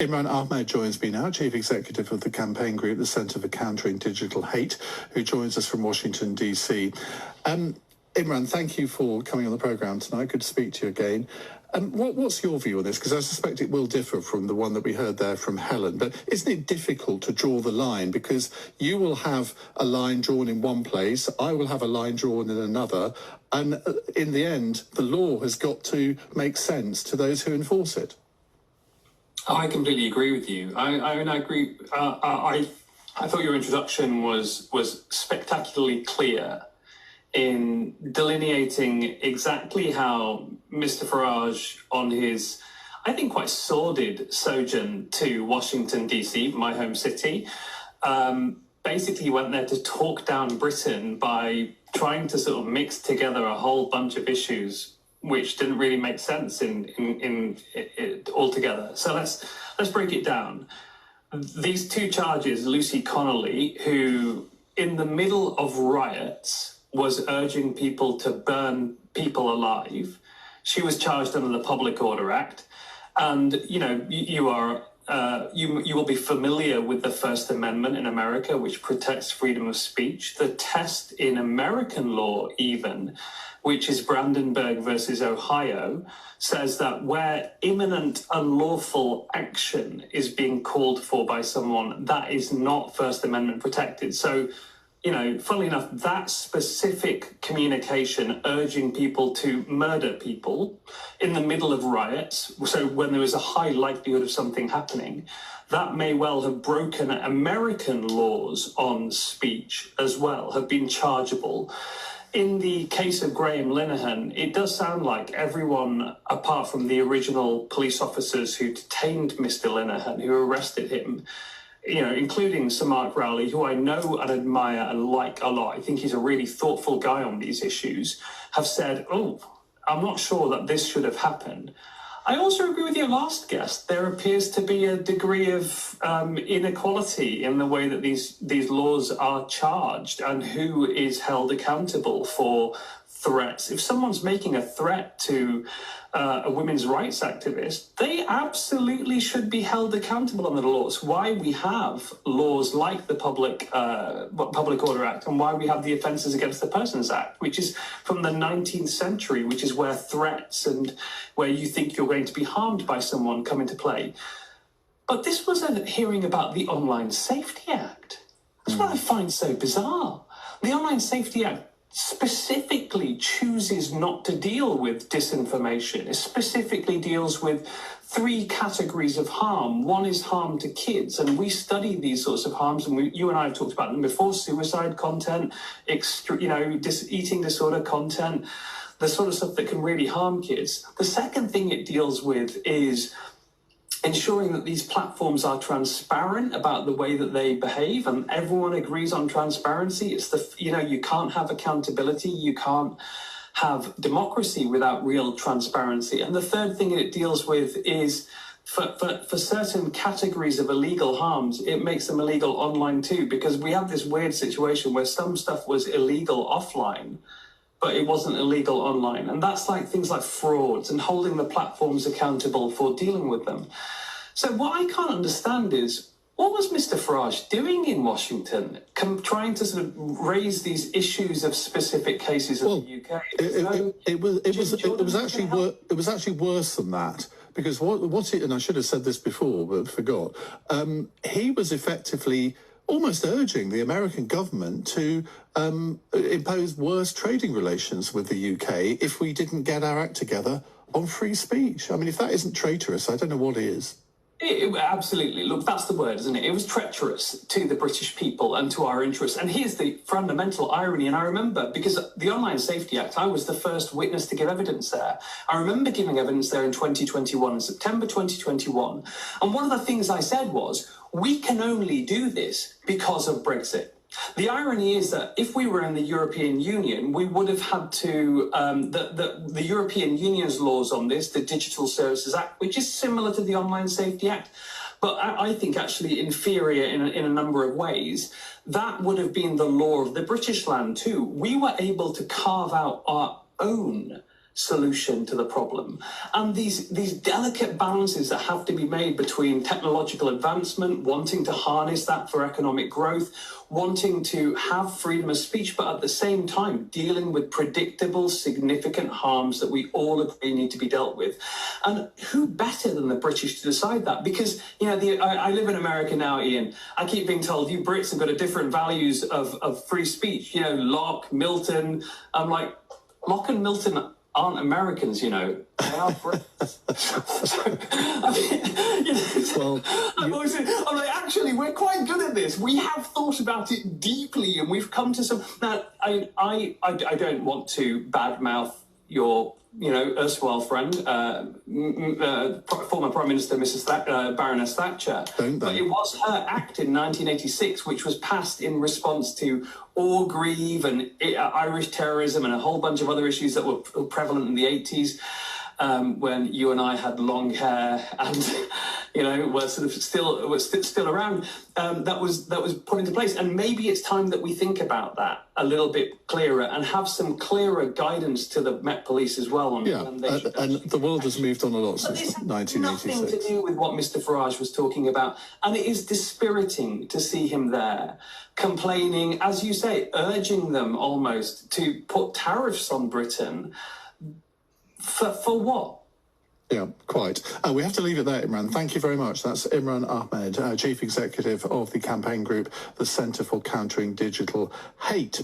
Imran Ahmed joins me now, Chief Executive of the campaign group, the Centre for Countering Digital Hate, who joins us from Washington, D.C. Imran, thank you for coming on the programme tonight. Good to speak to you again. What's your view on this? Because I suspect it will differ from the one that we heard there from Helen. But isn't it difficult to draw the line? Because you will have a line drawn in one place, I will have a line drawn in another, and in the end, the law has got to make sense to those who enforce it. I completely agree with you. I agree. I thought your introduction was spectacularly clear in delineating exactly how Mr. Farage, on his, I think, quite sordid sojourn to Washington, D.C., my home city, basically went there to talk down Britain by trying to sort of mix together a whole bunch of issues which didn't really make sense in altogether. So let's break it down. These two charges, Lucy Connolly, who in the middle of riots was urging people to burn people alive. She was charged under the Public Order Act, and you will be familiar with the First Amendment in America, which protects freedom of speech. The test in American law, even, which is Brandenburg versus Ohio, says that where imminent unlawful action is being called for by someone, that is not First Amendment protected. So, funnily enough, that specific communication urging people to murder people in the middle of riots, so when there is a high likelihood of something happening, that may well have broken American laws on speech as well, have been chargeable. In the case of Graham Linehan, it does sound like everyone, apart from the original police officers who detained Mr. Linehan, who arrested him, including Sir Mark Rowley, who I know and admire and like a lot, I think he's a really thoughtful guy on these issues, have said, I'm not sure that this should have happened. I also agree with your last guest. There appears to be a degree of inequality in the way that these laws are charged and who is held accountable for threats. If someone's making a threat to a women's rights activist, they absolutely should be held accountable under the laws. Why we have laws like the Public Order Act, and why we have the Offences Against the Persons Act, which is from the 19th century, which is where threats and where you think you're going to be harmed by someone come into play. But this was a hearing about the Online Safety Act. That's what I find so bizarre. The Online Safety Act specifically chooses not to deal with disinformation. It specifically deals with three categories of harm. One is harm to kids, and we study these sorts of harms, and you and I have talked about them before: suicide content, eating disorder content, the sort of stuff that can really harm kids. The second thing it deals with is ensuring that these platforms are transparent about the way that they behave, and everyone agrees on transparency. It's you can't have accountability, you can't have democracy without real transparency. And the third thing it deals with is for certain categories of illegal harms, it makes them illegal online too, because we have this weird situation where some stuff was illegal offline, but it wasn't illegal online. And that's like things like frauds and holding the platforms accountable for dealing with them. So what I can't understand is, what was Mr. Farage doing in Washington, trying to sort of raise these issues of specific cases of the UK? It was actually worse than that, because and I should have said this before but forgot, he was effectively almost urging the American government to impose worse trading relations with the UK if we didn't get our act together on free speech. I mean, if that isn't traitorous, I don't know what is. Absolutely. Look, that's the word, isn't it? It was treacherous to the British people and to our interests. And here's the fundamental irony. And I remember, because the Online Safety Act, I was the first witness to give evidence there. I remember giving evidence there in 2021, in September 2021. And one of the things I said was, we can only do this because of Brexit. The irony is that if we were in the European Union, we would have had to, the European Union's laws on this, the Digital Services Act, which is similar to the Online Safety Act, but I think actually inferior in a number of ways, that would have been the law of the British land too. We were able to carve out our own solution to the problem. And these delicate balances that have to be made between technological advancement, wanting to harness that for economic growth, wanting to have freedom of speech, but at the same time dealing with predictable, significant harms that we all agree need to be dealt with. And who better than the British to decide that? Because, you know, I live in America now, Ian. I keep being told you Brits have got a different values of free speech. You know, Locke, Milton. I'm like, Locke and Milton aren't Americans, you know. They are Brits. I'm like, actually, we're quite good at this. We have thought about it deeply, and we've come to some. Now, I don't want to badmouth your, you know, erstwhile friend, former Prime Minister Mrs. Baroness Thatcher. But it was her act in 1986, which was passed in response to Orgreave and Irish terrorism and a whole bunch of other issues that were prevalent in the 80s. When you and I had long hair and, you know, were sort of still around, that was put into place. And maybe it's time that we think about that a little bit clearer and have some clearer guidance to the Met Police as well. On and the world has moved on a lot since 1986. Nothing to do with what Mr. Farage was talking about, and it is dispiriting to see him there complaining, as you say, urging them almost to put tariffs on Britain. For what? Yeah, quite. We have to leave it there, Imran. Thank you very much. That's Imran Ahmed, Chief Executive of the campaign group, the Centre for Countering Digital Hate.